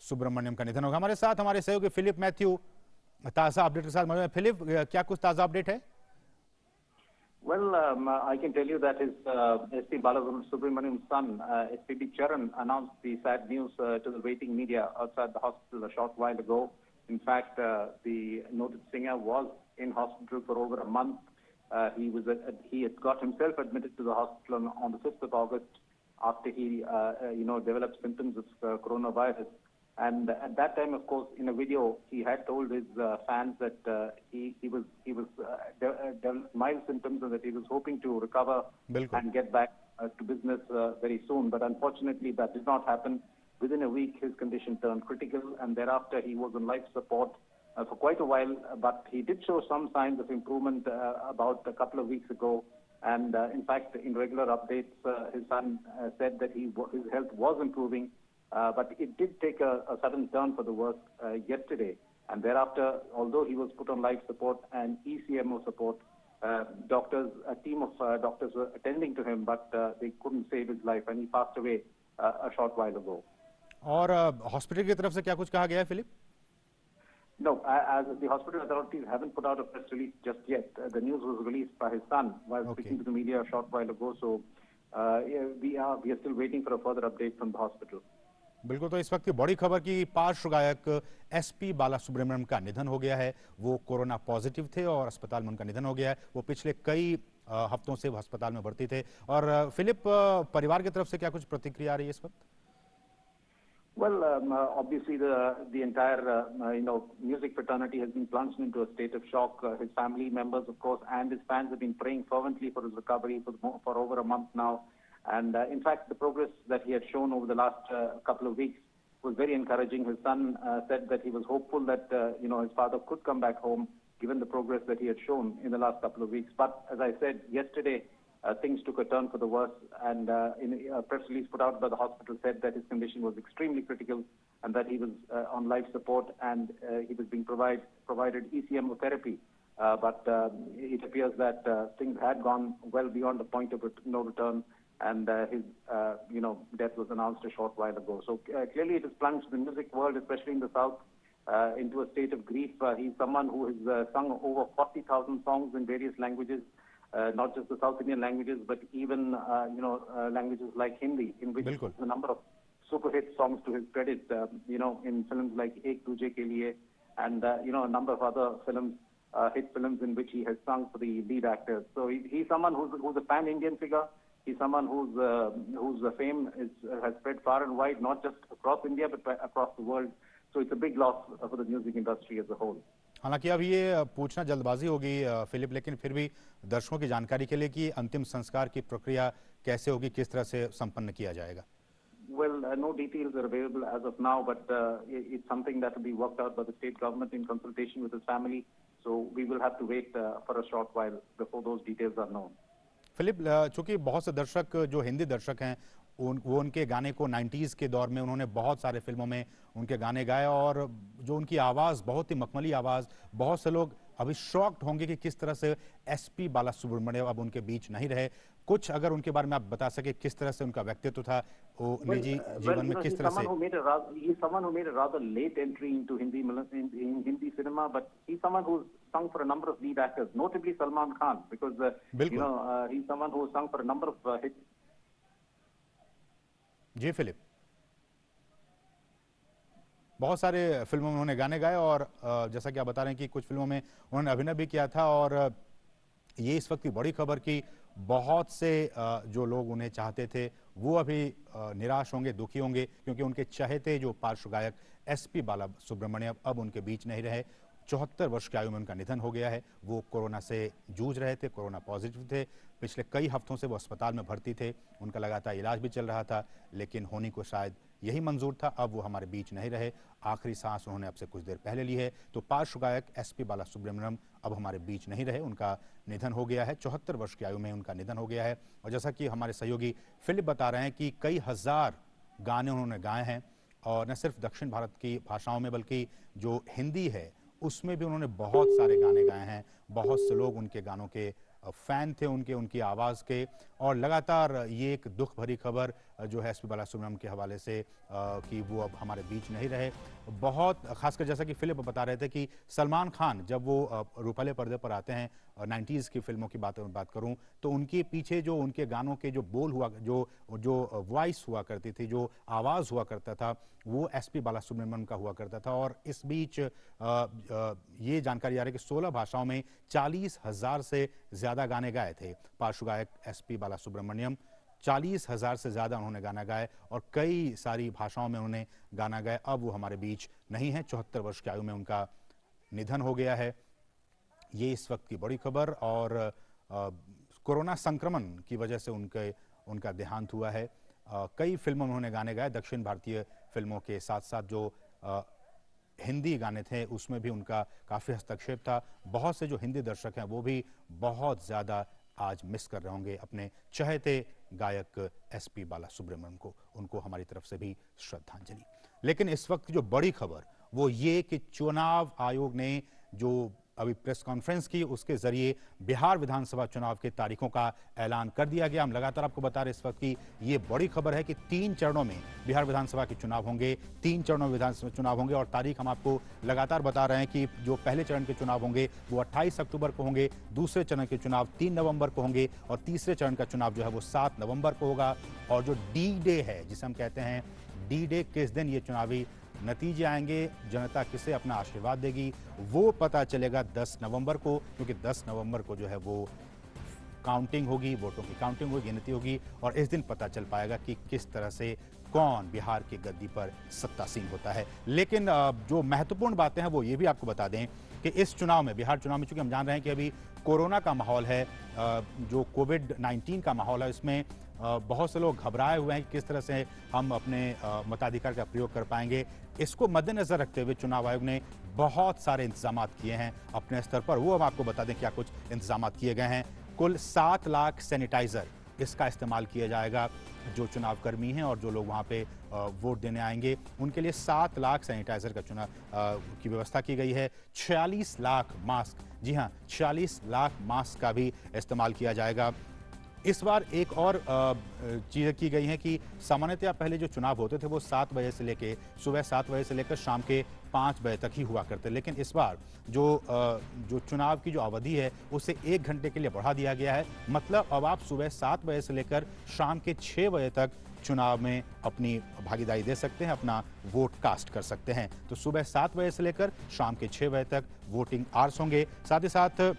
सुब्रमण्यम का निधन होगा। हमारे साथ हमारे सहयोगी फिलिप मैथ्यू ताजा अपडेट के साथ मौजूद हैं। फिलिप, क्या कुछ ताजा अपडेट है? Well, I can tell you that his S.P. Balasubramanian's son, S.P.B. Charan, announced the sad news to the waiting media outside the hospital a short while ago. In fact, the noted singer was in hospital for over a month. He had got himself admitted to the hospital on the 5th of August after he, developed symptoms of coronavirus. And at that time, of course, in a video, he had told his fans that he was developed mild symptoms and that he was hoping to recover and get back to business very soon. But unfortunately, that did not happen. Within a week, his condition turned critical, and thereafter he was on life support for quite a while. But he did show some signs of improvement about a couple of weeks ago. And in fact, in regular updates, his son said that his health was improving. But it did take a sudden turn for the worse yesterday. And thereafter, although he was put on life support and ECMO support, a team of doctors were attending to him, but they couldn't save his life, and he passed away a short while ago. और hospital की तरफ से क्या कुछ कहा गया है, Philip? No, as the hospital authorities haven't put out a press release just yet. The news was released by his son while speaking to the media a short while ago. So we are still waiting for a further update from the hospital. बिल्कुल, तो इस वक्त की बड़ी खबर कि पार्श्व गायक एसपी बालासुब्रमण्यम का निधन हो गया है। वो कोरोना पॉजिटिव थे और अस्पताल में उनका निधन हो गया है। वो पिछले कई हफ्तों से वो अस्पताल में भर्ती थे। और फिलिप, परिवार की तरफ से क्या कुछ प्रतिक्रिया आ रही है इस वक्त? Well, obviously the entire music fraternity has been plunged into a state of shock. His family members, of course, and his fans have been praying fervently for his recovery for over a month now. And in fact, the progress that he had shown over the last couple of weeks was very encouraging. His son said that he was hopeful that his father could come back home, given the progress that he had shown in the last couple of weeks. But as I said yesterday, things took a turn for the worse, and in a press release put out by the hospital said that his condition was extremely critical and that he was on life support, and he was being provided ECMO therapy. But it appears that things had gone well beyond the point of no return, and his death was announced a short while ago. So clearly it has plunged the music world, especially in the South, into a state of grief. He's someone who has sung over 40,000 songs in various languages, not just the South Indian languages, but even languages like Hindi, in which a number of super hit songs to his credit, in films like Ek Duje Ke Liye, and a number of other films, hit films in which he has sung for the lead actors. So he's someone who's a pan-Indian figure. He's someone whose fame has spread far and wide, not just across India, but across the world. So it's a big loss for the music industry as a whole. हालांकि अब ये पूछना जल्दबाजी होगी Philip, लेकिन फिर भी दर्शकों की जानकारी के लिए कि अंतिम संस्कार की प्रक्रिया कैसे होगी, किस तरह से संपन्न किया जाएगा? Well, no details are available as of now, but it's something that will be worked out by the state government in consultation with his family. So we will have to wait for a short while before those details are known. Philip, चूंकि बहुत से दर्शक जो हिंदी दर्शक हैं वो उनके गाने को 90s के दौर में उन्होंने बहुत सारे फिल्मों में उनके गाने गाए, और जो उनकी आवाज़ बहुत ही मखमली आवाज़, बहुत से लोग अभी शॉक्ड होंगे कि किस तरह से एसपी बालासुब्रमण्यम अब उनके बीच नहीं रहे। कुछ अगर उनके बारे में आप बता सके, किस तरह से उनका व्यक्तित्व था, वो निजी जीवन में किस तरह से? He's someone who made a rather late entry into in Hindi cinema, but he's someone who's sung for a number of lead actors, notably Salman Khan, because he's someone who sung for a number of hits. जी Philip, बहुत सारे फिल्मों में उन्होंने गाने गाए, और जैसा कि आप बता रहे हैं कि कुछ फिल्मों में उन्होंने अभिनय भी किया था। और ये इस वक्त की बड़ी खबर कि बहुत से जो लोग उन्हें चाहते थे वो अभी निराश होंगे, दुखी होंगे, क्योंकि उनके चहेते जो पार्श्व गायक एसपी बालासुब्रमण्यम अब उनके बीच नहीं रहे। 74 वर्ष की आयु में उनका निधन हो गया है। वो कोरोना से जूझ रहे थे, कोरोना पॉजिटिव थे। पिछले कई हफ्तों से वो अस्पताल में भर्ती थे, उनका लगातार इलाज भी चल रहा था, लेकिन होनी को शायद यही मंजूर था। अब वो हमारे बीच नहीं रहे। आखिरी सांस उन्होंने अब से कुछ देर पहले ली है। तो पार्श्व गायक एसपी बालासुब्रमण्यम अब हमारे बीच नहीं रहे, उनका निधन हो गया है। 74 वर्ष की आयु में उनका निधन हो गया है। और जैसा कि हमारे सहयोगी फिलिप बता रहे हैं कि कई हजार गाने उन्होंने गाए हैं, और न सिर्फ दक्षिण भारत की भाषाओं में बल्कि जो हिंदी है उसमें भी उन्होंने बहुत सारे गाने गाए हैं। बहुत से लोग उनके गानों के फैन थे, उनकी आवाज़ के। और लगातार ये एक दुख भरी खबर जो है एसपी बालासुब्रमण्यम के हवाले से कि वो अब हमारे बीच नहीं रहे। बहुत खासकर जैसा कि फिलिप बता रहे थे कि सलमान खान जब वो रूपाले पर्दे पर आते हैं, 90s की फिल्मों की बात करूं तो उनके पीछे जो उनके गानों के जो बोल हुआ, जो जो वॉइस हुआ करती थी, जो आवाज़ हुआ करता था, वो एसपी बालासुब्रमण्यम का हुआ करता था। और इस बीच ये जानकारी आ रही है कि 16 भाषाओं में 40,000 से ज़्यादा गाने गाए थे पार्श्व गायक एसपी बालासुब्रमण्यम। 40,000 से ज़्यादा उन्होंने गाना गाए और कई सारी भाषाओं में उन्होंने गाना गाए। अब वो हमारे बीच नहीं है, 74 वर्ष की आयु में उनका निधन हो गया है। ये इस वक्त की बड़ी खबर। और कोरोना संक्रमण की वजह से उनका देहांत हुआ है। कई फिल्मों में उन्होंने गाने गाए, दक्षिण भारतीय फिल्मों के साथ साथ जो हिंदी गाने थे उसमें भी उनका काफ़ी हस्तक्षेप था। बहुत से जो हिंदी दर्शक हैं वो भी बहुत ज़्यादा आज मिस कर रहे होंगे अपने चहेते गायक एसपी बालासुब्रमण्यम को। उनको हमारी तरफ से भी श्रद्धांजलि। लेकिन इस वक्त जो बड़ी खबर वो ये कि चुनाव आयोग ने जो अभी प्रेस कॉन्फ्रेंस की, उसके जरिए बिहार विधानसभा चुनाव के तारीखों का ऐलान कर दिया गया। हम लगातार आपको बता रहे इस वक्त की ये बड़ी खबर है कि 3 चरणों में बिहार विधानसभा के चुनाव होंगे। 3 चरणों में विधानसभा चुनाव होंगे और तारीख हम आपको लगातार बता रहे हैं कि जो पहले चरण के चुनाव होंगे वो 28 अक्टूबर को होंगे, दूसरे चरण के चुनाव 3 नवंबर को होंगे और तीसरे चरण का चुनाव जो है वो 7 नवंबर को होगा। और जो डी डे है, जिसे हम कहते हैं डी डे, किस दिन ये चुनावी नतीजे आएंगे, जनता किसे अपना आशीर्वाद देगी, वो पता चलेगा 10 नवंबर को, क्योंकि 10 नवंबर को जो है वो काउंटिंग होगी, वोटों की काउंटिंग होगी, गिनती होगी और इस दिन पता चल पाएगा कि किस तरह से कौन बिहार की गद्दी पर सत्तासीन होता है। लेकिन जो महत्वपूर्ण बातें हैं वो ये भी आपको बता दें कि इस चुनाव में, बिहार चुनाव में, चूंकि हम जान रहे हैं कि अभी कोरोना का माहौल है, जो कोविड-19 का माहौल है, इसमें बहुत से लोग घबराए हुए हैं कि किस तरह से हम अपने मताधिकार का प्रयोग कर पाएंगे। इसको मद्देनजर रखते हुए चुनाव आयोग ने बहुत सारे इंतजाम किए हैं अपने स्तर पर। वो हम आपको बता दें क्या कुछ इंतजाम किए गए हैं। कुल 7 लाख सैनिटाइजर इसका इस्तेमाल किया जाएगा। जो चुनाव कर्मी हैं और जो लोग वहाँ पे वोट देने आएंगे उनके लिए 7 लाख सैनिटाइजर का की व्यवस्था की गई है। 46 लाख मास्क, जी हाँ, 46 लाख मास्क का भी इस्तेमाल किया जाएगा। इस बार एक और चीज़ की गई है कि सामान्यतः पहले जो चुनाव होते थे वो 7 बजे से लेके, सुबह 7 बजे से लेकर शाम के 5 बजे तक ही हुआ करते, लेकिन इस बार जो चुनाव की जो अवधि है उसे 1 घंटे के लिए बढ़ा दिया गया है। मतलब अब आप सुबह 7 बजे से लेकर शाम के 6 बजे तक चुनाव में अपनी भागीदारी दे सकते हैं, अपना वोट कास्ट कर सकते हैं। तो सुबह 7 बजे से लेकर शाम के 6 बजे तक वोटिंग आवर्स होंगे। साथ ही साथ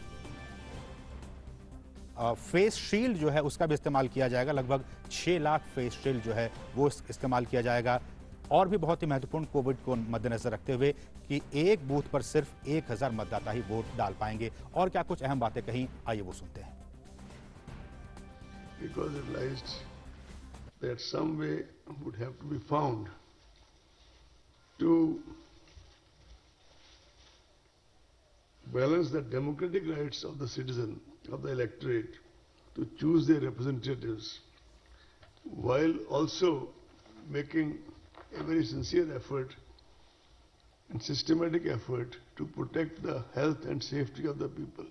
फेस शील्ड जो है उसका भी इस्तेमाल किया जाएगा। लगभग 6 लाख फेस शील्ड जो है वो इस्तेमाल किया जाएगा। और भी बहुत ही महत्वपूर्ण, कोविड को मद्देनजर रखते हुए कि एक बूथ पर सिर्फ 1000 मतदाता ही वोट डाल पाएंगे। और क्या कुछ अहम बातें कहीं, आइए वो सुनते हैं। Because it realized that some way would have to be found to balance the democratic rights of the citizen, of the electorate, to choose their representatives, while also making a very sincere effort and systematic effort to protect the health and safety of the people.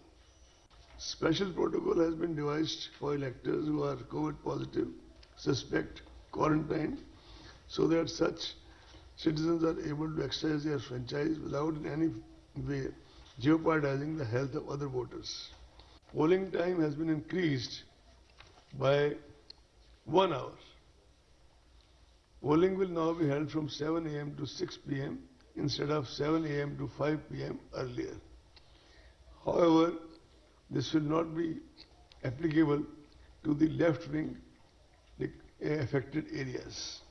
Special protocol has been devised for electors who are COVID positive, suspect, quarantined, so that such citizens are able to exercise their franchise without in any way jeopardizing the health of other voters. Polling time has been increased by 1 hour. Polling will now be held from 7 a.m. to 6 p.m. instead of 7 a.m. to 5 p.m. earlier. However, this will not be applicable to the left-wing affected areas.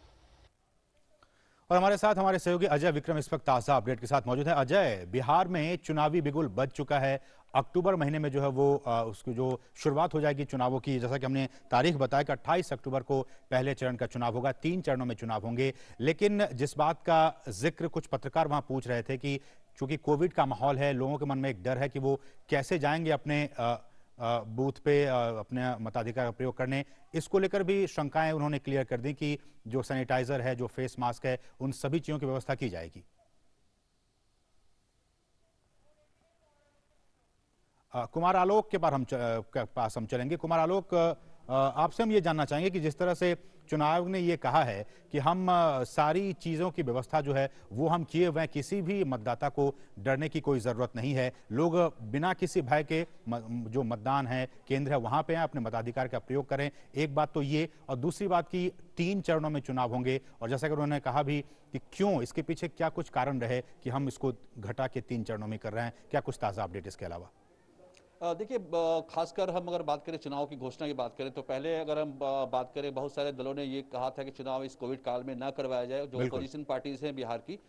और हमारे साथ हमारे सहयोगी अजय विक्रम इस वक्त ताज़ा update के साथ मौजूद है। अजय, बिहार में चुनावी बिगुल बज चुका है। अक्टूबर महीने में जो है वो उसकी जो शुरुआत हो जाएगी चुनावों की, जैसा कि हमने तारीख बताया कि 28 अक्टूबर को पहले चरण का चुनाव होगा। 3 चरणों में चुनाव होंगे। लेकिन जिस बात का जिक्र कुछ पत्रकार वहां पूछ रहे थे कि चूंकि कोविड का माहौल है, लोगों के मन में एक डर है कि वो कैसे जाएंगे अपने बूथ पे अपने मताधिकार का प्रयोग करने, इसको लेकर भी शंकाएं उन्होंने क्लियर कर दी कि जो सैनिटाइजर है, जो फेस मास्क है, उन सभी चीजों की व्यवस्था की जाएगी। कुमार आलोक के पास हम चलेंगे। कुमार आलोक, आपसे हम ये जानना चाहेंगे कि जिस तरह से चुनाव आयोग ने ये कहा है कि हम सारी चीज़ों की व्यवस्था जो है वो हम किए हुए हैं, किसी भी मतदाता को डरने की कोई ज़रूरत नहीं है, लोग बिना किसी भय के जो मतदान है केंद्र है वहाँ पे आए, अपने मताधिकार का प्रयोग करें। एक बात तो ये, और दूसरी बात कि 3 चरणों में चुनाव होंगे, और जैसा कि उन्होंने कहा भी कि क्यों, इसके पीछे क्या कुछ कारण रहे कि हम इसको घटा के 3 चरणों में कर रहे हैं, क्या कुछ ताज़ा अपडेट इसके अलावा? देखिए, खासकर हम अगर बात करें चुनाव की घोषणा की बात करें तो पहले अगर हम बात करें, बहुत सारे दलों ने ये कहा था कि चुनाव इस कोविड काल में ना करवाया जाए, जो अपोजिशन पार्टीज हैं बिहार की।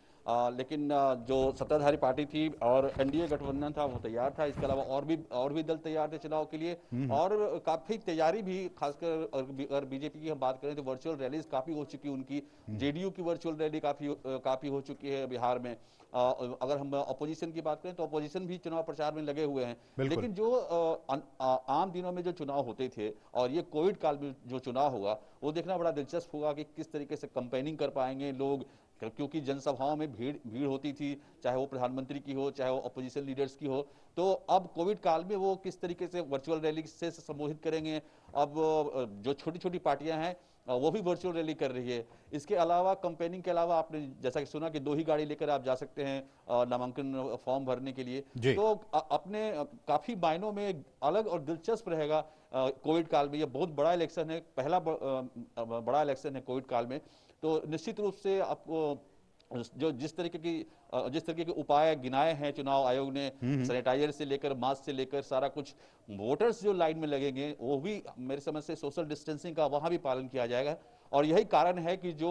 लेकिन जो सत्ताधारी पार्टी थी और एनडीए गठबंधन था वो तैयार था, इसके अलावा और भी दल तैयार थे चुनाव के लिए, और काफी तैयारी भी, खासकर अगर बीजेपी की हम बात करें तो वर्चुअल रैलीज काफी हो चुकी उनकी, जेडीयू की वर्चुअल रैली काफी हो चुकी है बिहार में। अगर हम अपोजिशन की बात करें तो अपोजिशन भी चुनाव प्रचार में लगे हुए हैं। लेकिन जो आम दिनों में जो चुनाव होते थे और ये कोविड काल में जो चुनाव होगा वो देखना बड़ा दिलचस्प होगा कि किस तरीके से कंपेनिंग कर पाएंगे लोग, क्योंकि जनसभाओं में भीड़ होती थी, चाहे वो प्रधानमंत्री की हो चाहे वो अपोजिशन लीडर्स की हो। तो अब कोविड काल में वो किस तरीके से वर्चुअल रैली से संबोधित करेंगे। अब जो छोटी छोटी पार्टियां हैं वो भी वर्चुअल रैली कर रही है। इसके अलावा कंपेनिंग के अलावा आपने जैसा कि सुना कि 2 ही गाड़ी लेकर आप जा सकते हैं नामांकन फॉर्म भरने के लिए। तो अपने काफी मायनों में अलग और दिलचस्प रहेगा कोविड काल में। ये बहुत बड़ा इलेक्शन है, पहला बड़ा इलेक्शन है कोविड काल में। तो निश्चित रूप से आपको जो जिस तरीके के उपाय गिनाए हैं चुनाव आयोग ने, सैनिटाइजर से लेकर मास्क से लेकर सारा कुछ, वोटर्स जो लाइन में लगेंगे वो भी मेरे समझ से सोशल डिस्टेंसिंग का वहां भी पालन किया जाएगा। और यही कारण है कि जो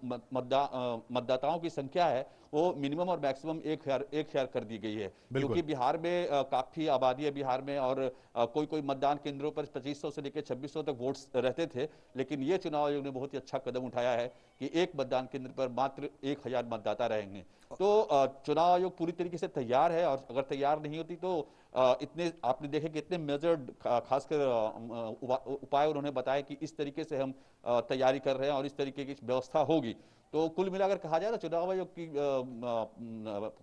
मतदाताओं की संख्या है वो मिनिमम और मैक्सिमम 1,000 कर दी गई है, क्योंकि बिहार में काफी आबादी है बिहार में, और कोई मतदान केंद्रों पर 2500 से लेकर 2600 तक वोट्स रहते थे। लेकिन ये चुनाव आयोग ने बहुत ही अच्छा कदम उठाया है कि एक मतदान केंद्र पर मात्र 1000 मतदाता रहेंगे। तो चुनाव आयोग पूरी तरीके से तैयार है, और अगर तैयार नहीं होती तो इतने आपने देखे कि इतने मेजर्ड खासकर उपाय उन्होंने बताया कि इस तरीके से हम तैयारी कर रहे हैं और इस तरीके की व्यवस्था होगी। तो कुल मिलाकर कहा जाए तो चुनाव आयोग की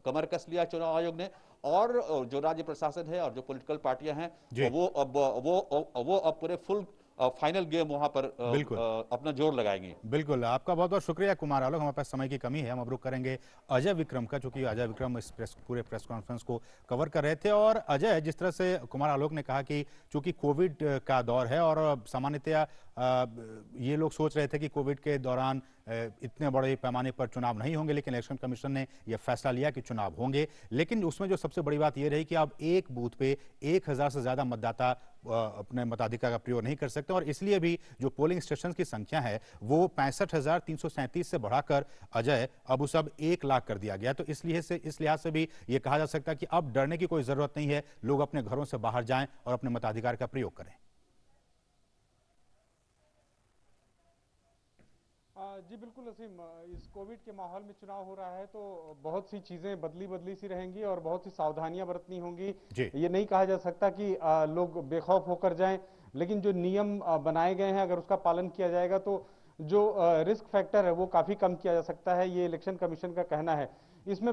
कमर कस लिया चुनाव आयोग ने, और जो राज्य प्रशासन है और जो पॉलिटिकल पार्टियां हैं वो अब पूरे फुल फाइनल गेम वहां पर अपना जोर लगाएंगे। बिल्कुल, आपका बहुत बहुत शुक्रिया कुमार आलोक। हमारे पास समय की कमी है, हम अब रुक करेंगे अजय विक्रम का, चूंकि अजय विक्रम इस पूरे प्रेस कॉन्फ्रेंस को कवर कर रहे थे। और अजय, जिस तरह से कुमार आलोक ने कहा कि चूंकि कोविड का दौर है और सामान्यतया ये लोग सोच रहे थे कि कोविड के दौरान इतने बड़े पैमाने पर चुनाव नहीं होंगे, लेकिन इलेक्शन कमीशन ने यह फैसला लिया कि चुनाव होंगे। लेकिन उसमें जो सबसे बड़ी बात यह रही कि अब एक बूथ पे 1000 से ज्यादा मतदाता अपने मताधिकार का प्रयोग नहीं कर सकते, और इसलिए भी जो पोलिंग स्टेशन की संख्या है वो 65,337 से बढ़ाकर अजय अब उस अब 1 लाख कर दिया गया। तो इस लिहाज से भी ये कहा जा सकता है कि अब डरने की कोई जरूरत नहीं है, लोग अपने घरों से बाहर जाएं और अपने मताधिकार का प्रयोग करें। जी बिल्कुल असीम, इस कोविड के माहौल में चुनाव हो रहा है तो बहुत सी चीजें बदली सी रहेंगी और बहुत सी सावधानियां बरतनी होंगी। ये नहीं कहा जा सकता कि लोग बेखौफ होकर जाएं, लेकिन जो नियम बनाए गए हैं अगर उसका पालन किया जाएगा तो जो रिस्क फैक्टर है वो काफी कम किया जा सकता है, ये इलेक्शन कमीशन का कहना है। इसमें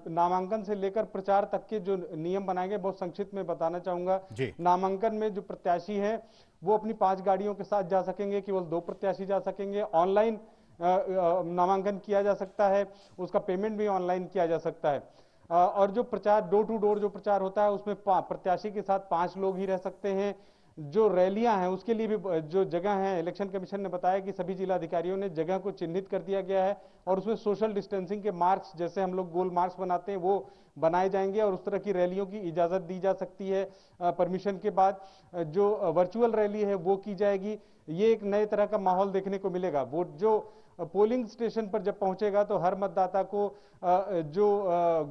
नामांकन से लेकर प्रचार तक के जो नियम बनाए गए बहुत संक्षिप्त में बताना चाहूंगा। नामांकन में जो प्रत्याशी है वो अपनी 5 गाड़ियों के साथ जा सकेंगे, केवल 2 प्रत्याशी जा सकेंगे। ऑनलाइन नामांकन किया जा सकता है, उसका पेमेंट भी ऑनलाइन किया जा सकता है। और जो प्रचार डोर टू डोर जो प्रचार होता है उसमें प्रत्याशी के साथ 5 लोग ही रह सकते हैं। जो रैलियां हैं उसके लिए भी जो जगह है, इलेक्शन कमीशन ने बताया कि सभी जिलाधिकारियों ने जगह को चिन्हित कर दिया गया है और उसमें सोशल डिस्टेंसिंग के मार्क्स, जैसे हम लोग गोल मार्क्स बनाते हैं, वो बनाए जाएंगे और उस तरह की रैलियों की इजाजत दी जा सकती है परमिशन के बाद। जो वर्चुअल रैली है वो की जाएगी। ये एक नए तरह का माहौल देखने को मिलेगा। वोट जो पोलिंग स्टेशन पर जब पहुंचेगा तो हर मतदाता को जो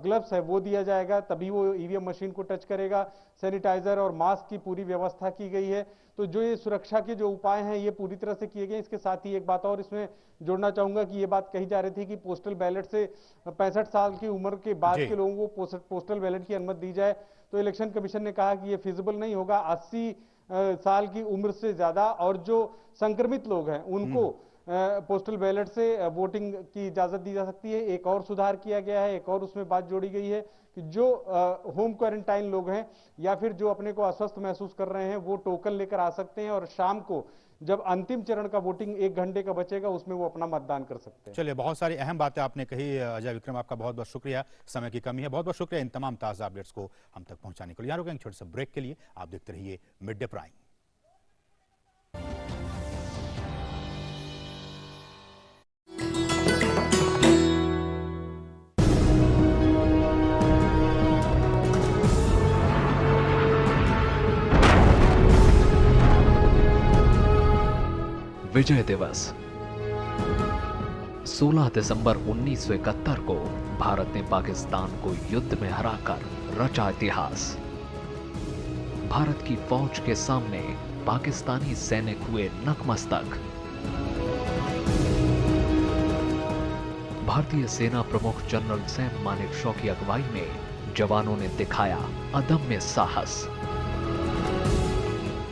ग्लव्स है वो दिया जाएगा, तभी वो ईवीएम मशीन को टच करेगा। सैनिटाइजर और मास्क की पूरी व्यवस्था की गई है। तो जो ये सुरक्षा के जो उपाय हैं ये पूरी तरह से किए गए। इसके साथ ही एक बात और इसमें जोड़ना चाहूंगा कि ये बात कही जा रही थी कि पोस्टल बैलेट से 65 साल की उम्र के बाद के लोगों को पोस्टल बैलेट की अनुमति दी जाए, तो इलेक्शन कमीशन ने कहा कि ये फिजिबल नहीं होगा। 80 साल की उम्र से ज्यादा और जो संक्रमित लोग हैं उनको पोस्टल बैलेट से वोटिंग की इजाजत दी जा सकती है। एक और सुधार किया गया है, एक और उसमें बात जोड़ी गई है कि जो होम क्वारंटाइन लोग हैं या फिर जो अपने को अस्वस्थ महसूस कर रहे हैं वो टोकन लेकर आ सकते हैं और शाम को जब अंतिम चरण का वोटिंग 1 घंटे का बचेगा उसमें वो अपना मतदान कर सकते हैं। चलिए, बहुत सारी अहम बातें आपने कही अजय विक्रम, आपका बहुत बहुत शुक्रिया। समय की कमी है, बहुत बहुत शुक्रिया इन तमाम ताज़ा अपडेट्स को हम तक पहुंचाने के लिए। यहाँ रुकेंगे छोटे से ब्रेक के लिए। आप देखते रहिए मिड डे प्राइम। विजय दिवस 16 दिसंबर 1971 को भारत ने पाकिस्तान को युद्ध में हराकर रचा इतिहास। भारत की फौज के सामने पाकिस्तानी सैनिक हुए नतमस्तक। भारतीय सेना प्रमुख जनरल सैम मानेकशॉ की अगुवाई में जवानों ने दिखाया अदम्य साहस।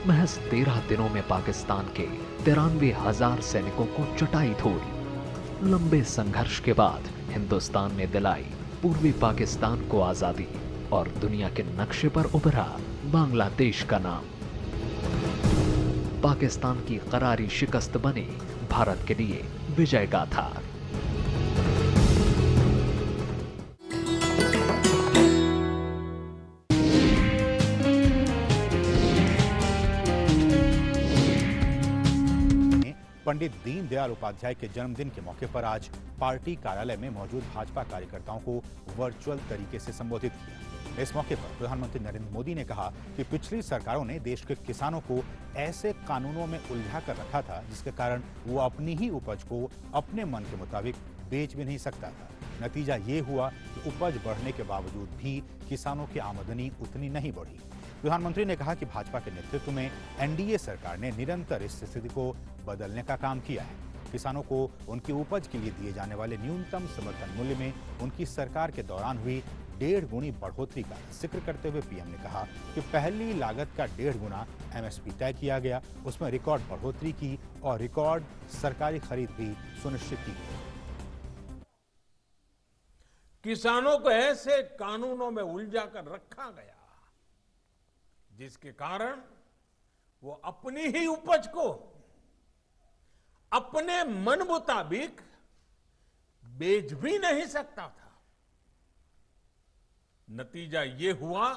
महज 13 दिनों में पाकिस्तान के 93,000 सैनिकों को चटाई धूल। लंबे संघर्ष के बाद हिंदुस्तान ने दिलाई पूर्वी पाकिस्तान को आजादी और दुनिया के नक्शे पर उभरा बांग्लादेश का नाम। पाकिस्तान की करारी शिकस्त बनी भारत के लिए विजय गाथा। पंडित दीनदयाल उपाध्याय के जन्मदिन के मौके पर आज पार्टी कार्यालय में मौजूद भाजपा कार्यकर्ताओं को वर्चुअल तरीके से संबोधित किया। इस मौके पर प्रधानमंत्री नरेंद्र मोदी ने कहा कि पिछली सरकारों ने देश के किसानों को ऐसे कानूनों में उलझा कर रखा था जिसके कारण वो अपनी ही उपज को अपने मन के मुताबिक बेच भी नहीं सकता था। नतीजा ये हुआ कि उपज बढ़ने के बावजूद भी किसानों की आमदनी उतनी नहीं बढ़ी। प्रधानमंत्री ने कहा कि भाजपा के नेतृत्व में एनडीए सरकार ने निरंतर इस स्थिति को बदलने का काम किया है। किसानों को उनकी उपज के लिए दिए जाने वाले न्यूनतम समर्थन मूल्य में उनकी सरकार के दौरान हुई 1.5 गुनी बढ़ोतरी का जिक्र करते हुए पीएम ने कहा कि पहली लागत का 1.5 गुना एमएसपी तय किया गया, उसमें रिकॉर्ड बढ़ोतरी की और रिकॉर्ड सरकारी खरीद भी सुनिश्चित की गई। किसानों को ऐसे कानूनों में उलझा कर रखा गया जिसके कारण वो अपनी ही उपज को अपने मन मुताबिक बेच भी नहीं सकता था। नतीजा ये हुआ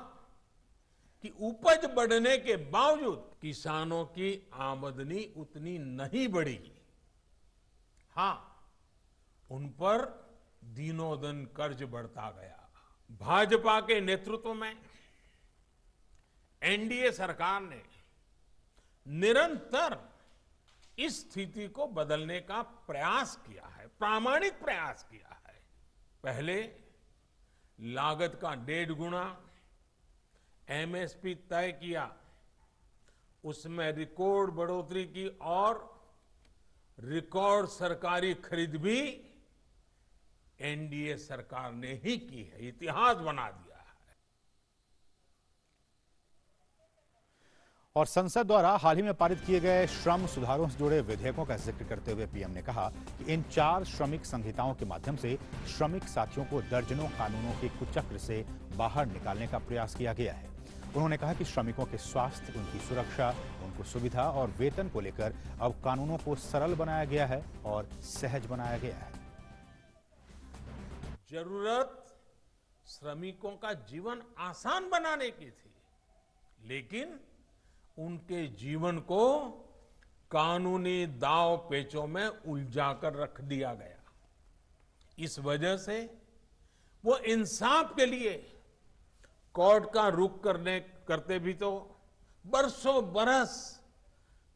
कि उपज बढ़ने के बावजूद किसानों की आमदनी उतनी नहीं बढ़ी। हां, उन पर दिनों दिन कर्ज बढ़ता गया। भाजपा के नेतृत्व में एनडीए सरकार ने निरंतर इस स्थिति को बदलने का प्रयास किया है, प्रामाणिक प्रयास किया है। पहले लागत का 1.5 गुना एमएसपी तय किया, उसमें रिकॉर्ड बढ़ोतरी की और रिकॉर्ड सरकारी खरीद भी एनडीए सरकार ने ही की है, इतिहास बना दिया। और संसद द्वारा हाल ही में पारित किए गए श्रम सुधारों से जुड़े विधेयकों का जिक्र करते हुए पीएम ने कहा कि इन 4 श्रमिक संहिताओं के माध्यम से श्रमिक साथियों को दर्जनों कानूनों के कुचक्र से बाहर निकालने का प्रयास किया गया है। उन्होंने कहा कि श्रमिकों के स्वास्थ्य, उनकी सुरक्षा, उनको सुविधा और वेतन को लेकर अब कानूनों को सरल बनाया गया है और सहज बनाया गया है। जरूरत श्रमिकों का जीवन आसान बनाने की थी, लेकिन उनके जीवन को कानूनी दांव पेचों में उलझाकर रख दिया गया। इस वजह से वो इंसाफ के लिए कोर्ट का रुख करते भी तो बरसों बरस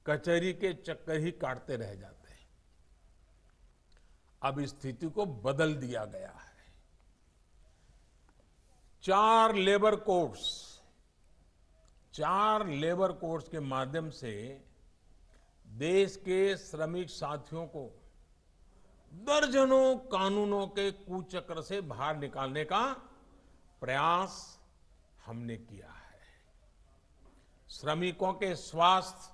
कचहरी के चक्कर ही काटते रह जाते हैं। अब इस स्थिति को बदल दिया गया है। 4 लेबर कोड्स के माध्यम से देश के श्रमिक साथियों को दर्जनों कानूनों के कुचक्र से बाहर निकालने का प्रयास हमने किया है। श्रमिकों के स्वास्थ्य,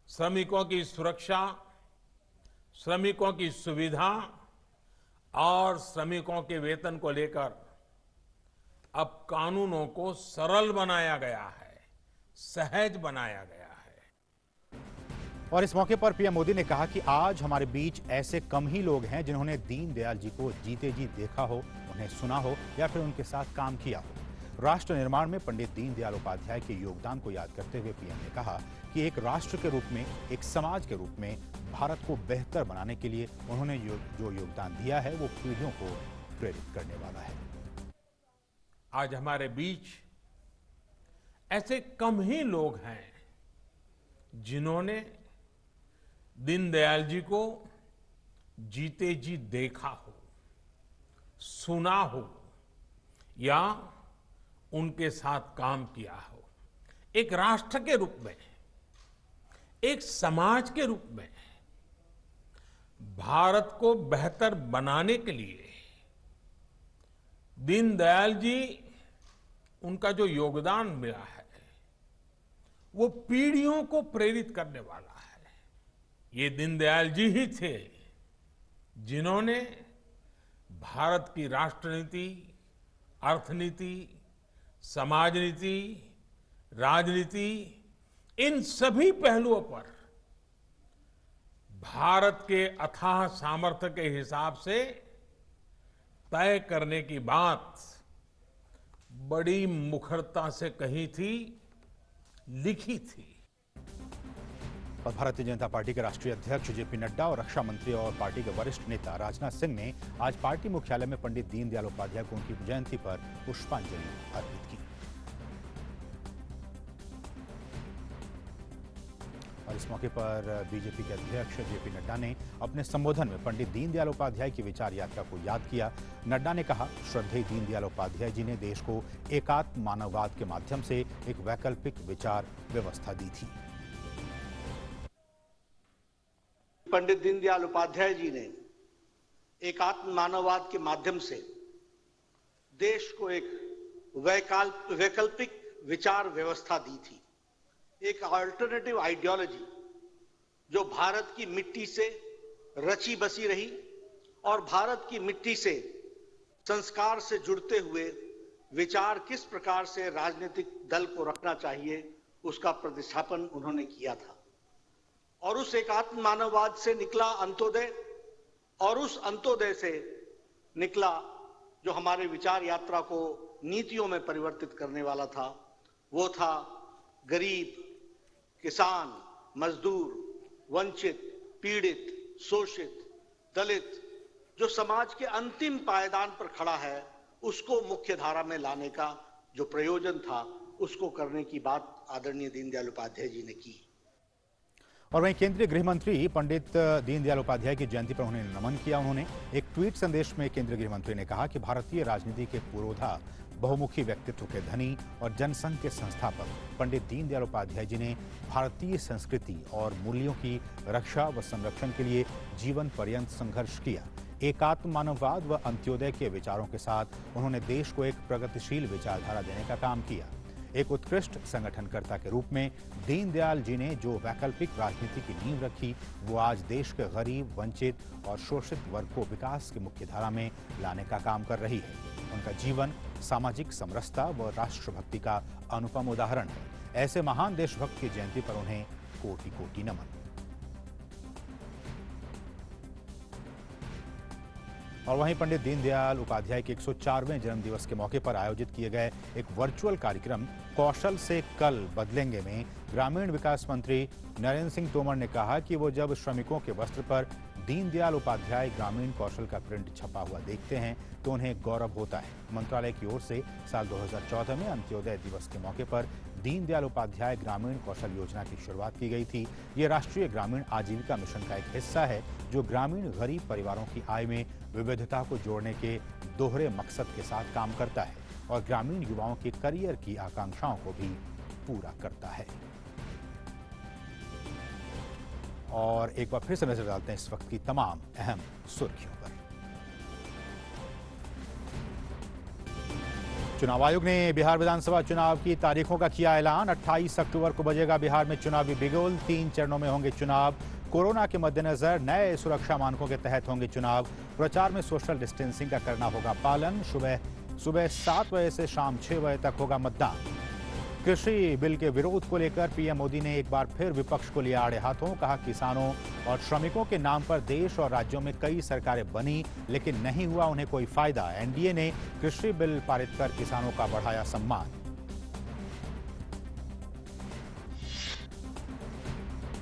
श्रमिकों की सुरक्षा, श्रमिकों की सुविधा और श्रमिकों के वेतन को लेकर अब कानूनों को सरल बनाया गया है, सहज बनाया गया है। और इस मौके पर पीएम मोदी ने कहा कि आज हमारे बीच ऐसे कम ही लोग हैं जिन्होंने दीनदयाल जी को जीते जी देखा हो, उन्हें सुना हो या फिर उनके साथ काम किया हो। राष्ट्र निर्माण में पंडित दीनदयाल उपाध्याय के योगदान को याद करते हुए पीएम ने कहा कि एक राष्ट्र के रूप में, एक समाज के रूप में भारत को बेहतर बनाने के लिए उन्होंने जो योगदान दिया है वो पीढ़ियों को प्रेरित करने वाला है। आज हमारे बीच ऐसे कम ही लोग हैं जिन्होंने दीनदयाल जी को जीते जी देखा हो, सुना हो या उनके साथ काम किया हो। एक राष्ट्र के रूप में, एक समाज के रूप में भारत को बेहतर बनाने के लिए दीनदयाल जी, उनका जो योगदान मिला है वो पीढ़ियों को प्रेरित करने वाला है। ये दीनदयाल जी ही थे जिन्होंने भारत की राष्ट्रनीति, अर्थनीति, समाज नीति, राजनीति, इन सभी पहलुओं पर भारत के अथाह सामर्थ्य के हिसाब से तय करने की बात बड़ी मुखरता से कही थी, लिखी थी। और भारतीय जनता पार्टी के राष्ट्रीय अध्यक्ष जेपी नड्डा और रक्षा मंत्री और पार्टी के वरिष्ठ नेता राजनाथ सिंह ने आज पार्टी मुख्यालय में पंडित दीनदयाल उपाध्याय को उनकी जयंती पर पुष्पांजलि अर्पित की। और इस मौके पर बीजेपी के अध्यक्ष जेपी नड्डा ने अपने संबोधन में पंडित दीनदयाल उपाध्याय की विचार यात्रा को याद किया। नड्डा ने कहा, श्रद्धेय दीनदयाल उपाध्याय जी ने देश को एकात्म मानववाद के माध्यम से एक वैकल्पिक विचार व्यवस्था दी थी। पंडित दीनदयाल उपाध्याय जी ने एकात्म मानववाद के माध्यम से देश को एक वैकल्पिक विचार व्यवस्था दी थी, एक अल्टरनेटिव आइडियोलॉजी जो भारत की मिट्टी से रची बसी रही और भारत की मिट्टी से संस्कार से जुड़ते हुए विचार किस प्रकार से राजनीतिक दल को रखना चाहिए उसका प्रतिस्थापन उन्होंने किया था। और उस एकात्म मानववाद से निकला अंत्योदय, और उस अंत्योदय से निकला जो हमारे विचार यात्रा को नीतियों में परिवर्तित करने वाला था, वो था गरीब, किसान, मजदूर, वंचित, पीड़ित, शोषित, दलित, जो समाज के अंतिम पायदान पर खड़ा है, उसको मुख्य धारा में लाने का जो प्रयोजन था, उसको करने की बात आदरणीय दीनदयाल उपाध्याय जी ने की। और वहीं केंद्रीय गृह मंत्री पंडित दीनदयाल उपाध्याय की जयंती पर उन्हें नमन किया। उन्होंने एक ट्वीट संदेश में केंद्रीय गृह मंत्री ने कहा कि भारतीय राजनीति के पुरोधा, बहुमुखी व्यक्तित्व के धनी और जनसंघ के संस्थापक पंडित दीनदयाल उपाध्याय जी ने भारतीय संस्कृति और मूल्यों की रक्षा व संरक्षण के लिए जीवन पर्यंत संघर्ष किया। एकात्म मानववाद व अंत्योदय के विचारों के साथ उन्होंने देश को एक प्रगतिशील विचारधारा देने का काम किया। एक उत्कृष्ट संगठनकर्ता के रूप में दीनदयाल जी ने जो वैकल्पिक राजनीति की नींव रखी, वो आज देश के गरीब, वंचित और शोषित वर्ग को विकास की मुख्यधारा में लाने का काम कर रही है। उनका जीवन सामाजिक समरसता व राष्ट्रभक्ति का अनुपम उदाहरण है। ऐसे महान देशभक्त की जयंती पर उन्हें कोटि कोटि नमन। और वहीं पंडित दीनदयाल उपाध्याय के 104वें जन्मदिवस के मौके पर आयोजित किए गए एक वर्चुअल कार्यक्रम कौशल से कल बदलेंगे में ग्रामीण विकास मंत्री नरेंद्र सिंह तोमर ने कहा कि वो जब श्रमिकों के वस्त्र पर दीनदयाल उपाध्याय ग्रामीण कौशल का प्रिंट छपा हुआ देखते हैं तो उन्हें गौरव होता है। मंत्रालय की ओर से साल 2014 में अंत्योदय दिवस के मौके पर दीनदयाल उपाध्याय ग्रामीण कौशल योजना की शुरुआत की गई थी। ये राष्ट्रीय ग्रामीण आजीविका मिशन का एक हिस्सा है जो ग्रामीण गरीब परिवारों की आय में विविधता को जोड़ने के दोहरे मकसद के साथ काम करता है और ग्रामीण युवाओं के करियर की आकांक्षाओं को भी पूरा करता है। और एक बार फिर से नजर डालते हैं इस वक्त की तमाम अहम सुर्खियों पर। चुनाव आयोग ने बिहार विधानसभा चुनाव की तारीखों का किया ऐलान। 28 अक्टूबर को बजेगा बिहार में चुनावी बिगुल। 3 चरणों में होंगे चुनाव। कोरोना के मद्देनजर नए सुरक्षा मानकों के तहत होंगे चुनाव। प्रचार में सोशल डिस्टेंसिंग का करना होगा पालन। सुबह 7 बजे से शाम 6 बजे तक होगा मतदान। कृषि बिल के विरोध को लेकर पीएम मोदी ने एक बार फिर विपक्ष को लिया आड़े हाथों। कहा, किसानों और श्रमिकों के नाम पर देश और राज्यों में कई सरकारें बनी, लेकिन नहीं हुआ उन्हें कोई फायदा। एनडीए ने कृषि बिल पारित कर किसानों का बढ़ाया सम्मान।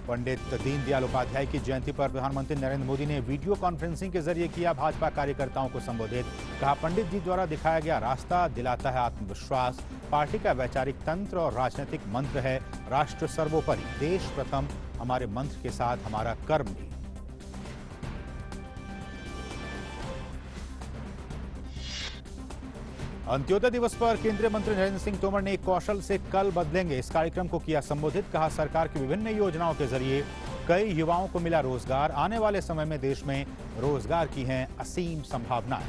पंडित दीनदयाल उपाध्याय की जयंती पर प्रधानमंत्री नरेंद्र मोदी ने वीडियो कॉन्फ्रेंसिंग के जरिए किया भाजपा कार्यकर्ताओं को संबोधित। कहा, पंडित जी द्वारा दिखाया गया रास्ता दिलाता है आत्मविश्वास। पार्टी का वैचारिक तंत्र और राजनीतिक मंत्र है राष्ट्र सर्वोपरि, देश प्रथम। हमारे मंत्र के साथ हमारा कर्म भी। अंत्योदय दिवस पर केंद्रीय मंत्री नरेंद्र सिंह तोमर ने कौशल से कल बदलेंगे इस कार्यक्रम को किया संबोधित। कहा, सरकार की विभिन्न योजनाओं के जरिए कई युवाओं को मिला रोजगार। आने वाले समय में देश में रोजगार की हैं असीम संभावनाएं।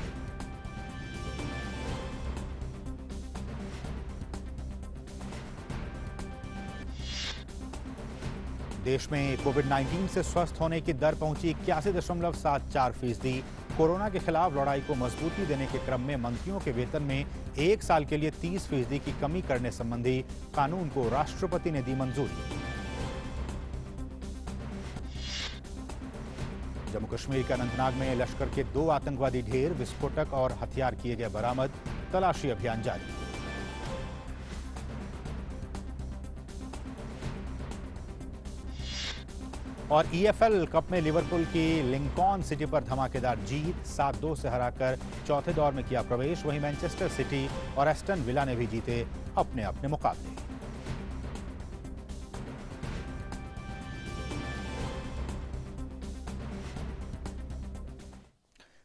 देश में कोविड-19 से स्वस्थ होने की दर पहुंची 81.74%। कोरोना के खिलाफ लड़ाई को मजबूती देने के क्रम में मंत्रियों के वेतन में 1 साल के लिए 30% की कमी करने संबंधी कानून को राष्ट्रपति ने दी मंजूरी। जम्मू कश्मीर के अनंतनाग में लश्कर के 2 आतंकवादी ढेर, विस्फोटक और हथियार किए गए बरामद। तलाशी अभियान जारी। और ईएफएल कप में लिवरपूल की लिंकॉन सिटी पर धमाकेदार जीत। 7-2 से हराकर चौथे दौर में किया प्रवेश। वहीं मैनचेस्टर सिटी और एस्टन विला ने भी जीते अपने अपने मुकाबले।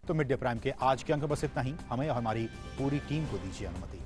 तो मिड डे प्राइम के आज के अंक बस इतना ही। हमें और हमारी पूरी टीम को दीजिए अनुमति।